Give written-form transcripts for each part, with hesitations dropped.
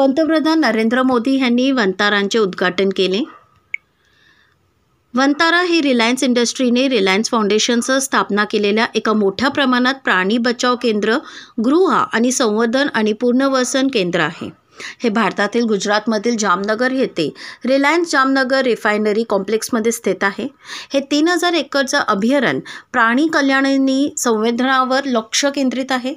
पंतप्रधान नरेंद्र मोदी यांनी वंतारांचे उद्घाटन केले। वंतारा ही रिलायन्स इंडस्ट्रीने रिलायन्स फाउंडेशनसह स्थापना केलेल्या एका मोठ्या प्रमाणात प्राणी बचाव केंद्र, गृह आणि संवर्धन आणि पुनर्वसन केंद्र आहे। हे भारतातील गुजरातमधील जामनगर येथे रिलायन्स जामनगर रिफायनरी कॉम्प्लेक्समध्ये स्थित आहे। हे 3000 एकरचे अभयारण्य प्राणी कल्याण आणि संवर्धनावर लक्ष केंद्रित आहे।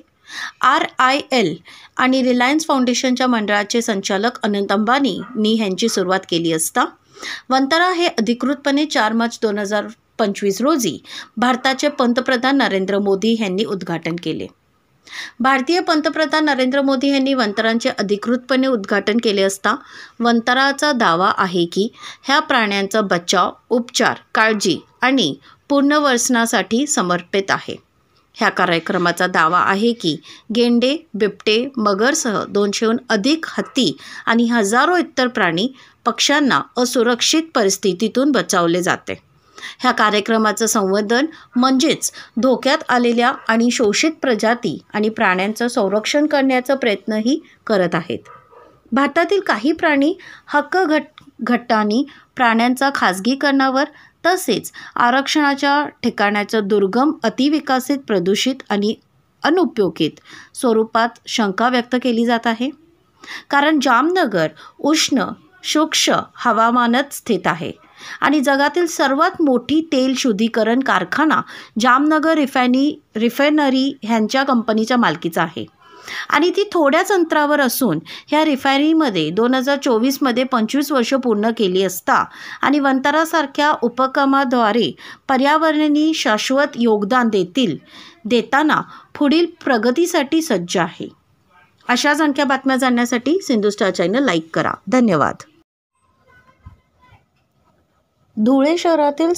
RIL आणि रिलायन्स फाउंडेशनच्या मंडळाचे संचालक अनंत अंबानी यांची सुरुवात केली असता वंतारा हे अधिकृतपणे 4 मार्च 2025 रोजी भारताचे पंतप्रधान नरेंद्र मोदी यांनी उद्घाटन केले। भारतीय पंतप्रधान नरेंद्र मोदी यांनी वंतारांचे अधिकृतपणे उद्घाटन केले असता वंताराचा दावा आहे की ह्या प्राण्यांचा बचाव, उपचार, काळजी आणि पुनर्वसनासाठी समर्पित आहे। ह्या कार्यक्रमाचा दावा आहे की गेंडे, बिबटे, मगरसह 200हून अधिक हत्ती आणि हजारो इतर प्राणी पक्ष्यांना असुरक्षित परिस्थितीतून बचावले जाते। ह्या कार्यक्रमाचं संवर्धन म्हणजेच धोक्यात आलेल्या आणि शोषित प्रजाती आणि प्राण्यांचं संरक्षण करण्याचा प्रयत्नही करत आहेत। भारतातील काही प्राणी हक्क गटांनी प्राण्यांचा खाजगीकरणावर तसेच आरक्षणाच्या ठिकाणाचं दुर्गम, अतिविकसित, प्रदूषित आणि अनुपयोगित स्वरूपात शंका व्यक्त केली जात आहे। कारण जामनगर उष्ण, शुष्क हवामानात स्थित आहे आणि जगातील सर्वात मोठी तेल शुद्धीकरण कारखाना जामनगर रिफायनरी ह्यांच्या कंपनीच्या मालकीचा आहे आणि ती थोड्याच अंतरावर असून ह्या रिफायनरीमध्ये 2024 मध्ये 25 वर्ष पूर्ण केली असता आणि वंतारासारख्या उपक्रमाद्वारे पर्यावरणीय शाश्वत योगदान देताना पुढील प्रगतीसाठी सज्ज आहे। अशाच आणखी बातम्या जाणण्यासाठी सिंधू स्टार चॅनल लाईक करा। धन्यवाद। धुळे शहरातील